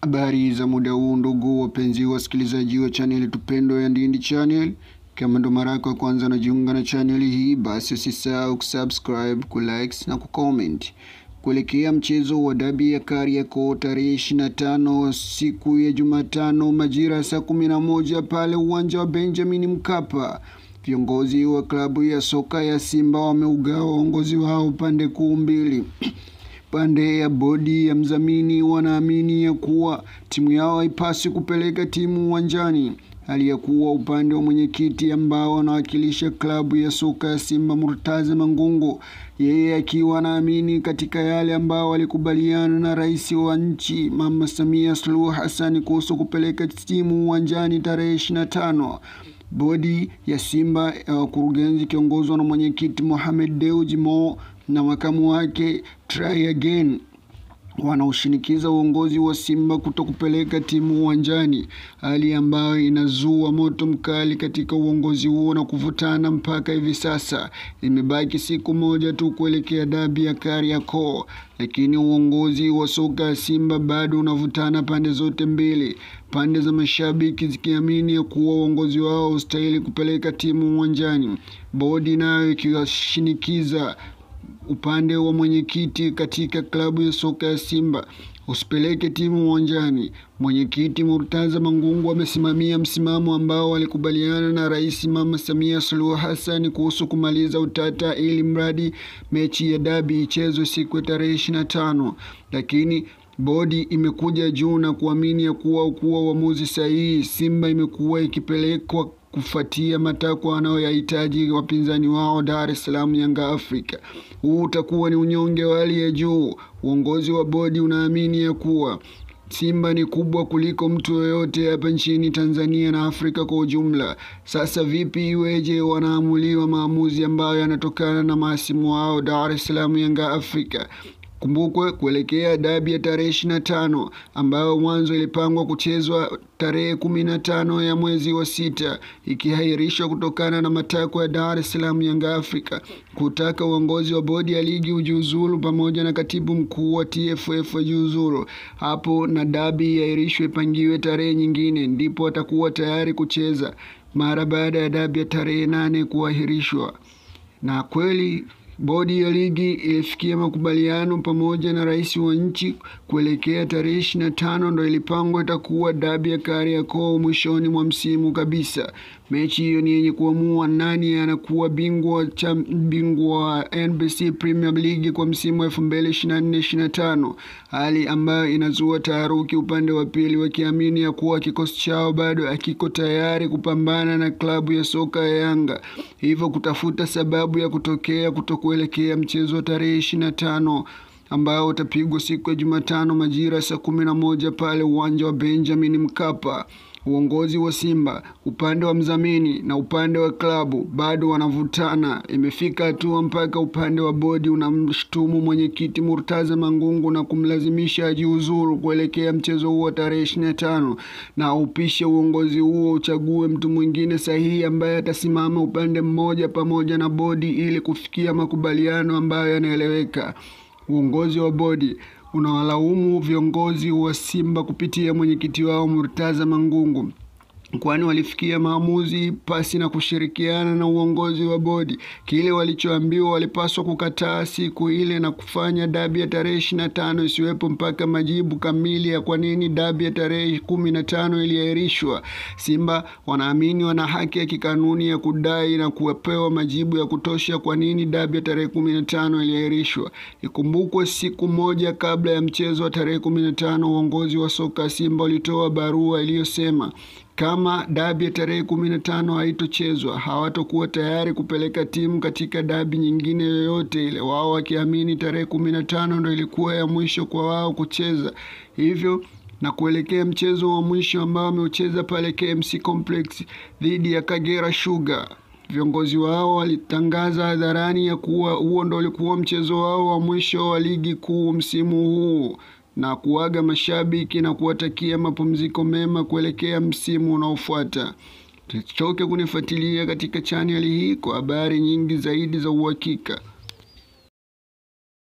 Habari za muda huu ndugu wapenzi wasikilizaji wa channel tupendo ya Ndindi Channel. Kama ndo mara yako ya kwanza unajiunga na channel hii, basi usisahau kusubscribe, kulike na kucomment. Kuelekea mchezo wa dabi ya Kariakoo tarehe 25 siku ya Jumatano majira saa 11 pale uwanja wa Benjamin Mkapa, viongozi wa klabu ya soka ya Simba wameugawa uongozi wao pande kuu mbili. Pande ya bodi ya mzamini wanaamini ya kuwa timu yao haipaswi kupeleka timu uwanjani, hali ya kuwa upande wa mwenyekiti ambao anawakilisha klabu ya soka ya Simba Murtaza Mangungu, yeye akiwa anaamini katika yale ambao walikubaliana na rais wa nchi Mama Samia Suluhu Hassan kuhusu kupeleka timu uwanjani tarehe 25. Bodi ya Simba ya wakurugenzi kiongozwa na mwenyekiti Mohamed Dewji Mo na makamu wake Try Again wanaoshinikiza uongozi wa Simba kutokupeleka timu uwanjani, hali ambayo inazua moto mkali katika uongozi huo na kuvutana mpaka hivi sasa. Imebaki siku moja tu kuelekea dabi ya Kariakoo, lakini uongozi wa soka ya Simba bado unavutana pande zote mbili, pande za mashabiki zikiamini kuwa uongozi wao ustahili kupeleka timu uwanjani, bodi nayo ikiwashinikiza upande wa mwenyekiti katika klabu ya soka ya Simba usipeleke timu uwanjani. Mwenyekiti Murtaza Mangungu amesimamia msimamo ambao walikubaliana na rais Mama Samia Suluhu Hassan kuhusu kumaliza utata ili mradi mechi ya dabi ichezwe siku ya tarehe 25, lakini bodi imekuja juu na kuamini ya kuwa uamuzi sahihi. Simba imekuwa ikipelekwa kufuatia matakwa wanayoyahitaji wapinzani wao Dar es Salaam Yanga Afrika. Huu utakuwa ni unyonge wa hali ya juu. Uongozi wa bodi unaamini ya kuwa Simba ni kubwa kuliko mtu yoyote hapa nchini Tanzania na Afrika kwa ujumla. Sasa vipi iweje wanaamuliwa maamuzi ambayo yanatokana na mahasimu wao Dar es Salaam Yanga Afrika? Kumbukwe kuelekea dabi ya tarehe 25 ambayo mwanzo ilipangwa kuchezwa tarehe 15 ya mwezi wa 6, ikihairishwa kutokana na matakwa ya Dar es Salaam Yanga Afrika kutaka uongozi wa bodi ya ligi ujiuzulu pamoja na katibu mkuu wa TFF ujiuzulu hapo, na dabi yairishwe ipangiwe tarehe nyingine, ndipo watakuwa tayari kucheza mara baada ya dabi ya tarehe 8 kuahirishwa. Na kweli bodi ya ligi ilifikia makubaliano pamoja na rais wa nchi kuelekea tarehe 25 ndo ilipangwa itakuwa dabi ya Kariakoo mwishoni mwa msimu kabisa. Mechi hiyo ni yenye kuamua nani anakuwa bingwa wa NBC Premier League kwa msimu wa 2024-25, hali ambayo inazua taharuki upande wa pili wakiamini ya kuwa kikosi chao bado hakiko tayari kupambana na klabu ya soka ya Yanga, hivyo kutafuta sababu ya kutokuelekea mchezo wa tarehe 25 ambao utapigwa siku ya Jumatano majira saa 11 pale uwanja wa Benjamin Mkapa. Uongozi wa Simba, upande wa mzamini na upande wa klabu bado wanavutana. Imefika hatua mpaka upande wa bodi unamshtumu mwenyekiti Murtaza Mangungu na kumlazimisha ajiuzuru kuelekea mchezo huo tarehe 25 na upishe uongozi huo uchague mtu mwingine sahihi ambaye atasimama upande mmoja pamoja na bodi ili kufikia makubaliano ambayo yanaeleweka. Uongozi wa bodi unawalaumu viongozi wa Simba kupitia mwenyekiti wao Murtaza Mangungu, kwani walifikia maamuzi pasi na kushirikiana na uongozi wa bodi. Kile walichoambiwa walipaswa kukataa siku ile na kufanya dabi ya tarehe 25 isiwepo mpaka majibu kamili ya kwa nini dabi ya tarehe 15 iliahirishwa. Simba wanaamini wana haki ya kikanuni ya kudai na kupewa majibu ya kutosha kwa nini dabi ya tarehe 15 iliahirishwa. Ikumbukwe siku moja kabla ya mchezo wa tarehe 15 uongozi wa soka Simba ulitoa barua iliyosema kama dabi ya tarehe 15 haitochezwa hawatakuwa tayari kupeleka timu katika dabi nyingine yoyote ile, wao wakiamini tarehe 15 ndio ilikuwa ya mwisho kwa wao kucheza hivyo. Na kuelekea mchezo wa mwisho ambao wameucheza pale KMC Complex dhidi ya Kagera Sugar, viongozi wao walitangaza hadharani ya kuwa huo ndio ulikuwa mchezo wao wa mwisho wa ligi kuu msimu huu, na kuaga mashabiki na kuwatakia mapumziko mema kuelekea msimu unaofuata. Tusichoke kunifuatilia katika channel hii kwa habari nyingi zaidi za uhakika.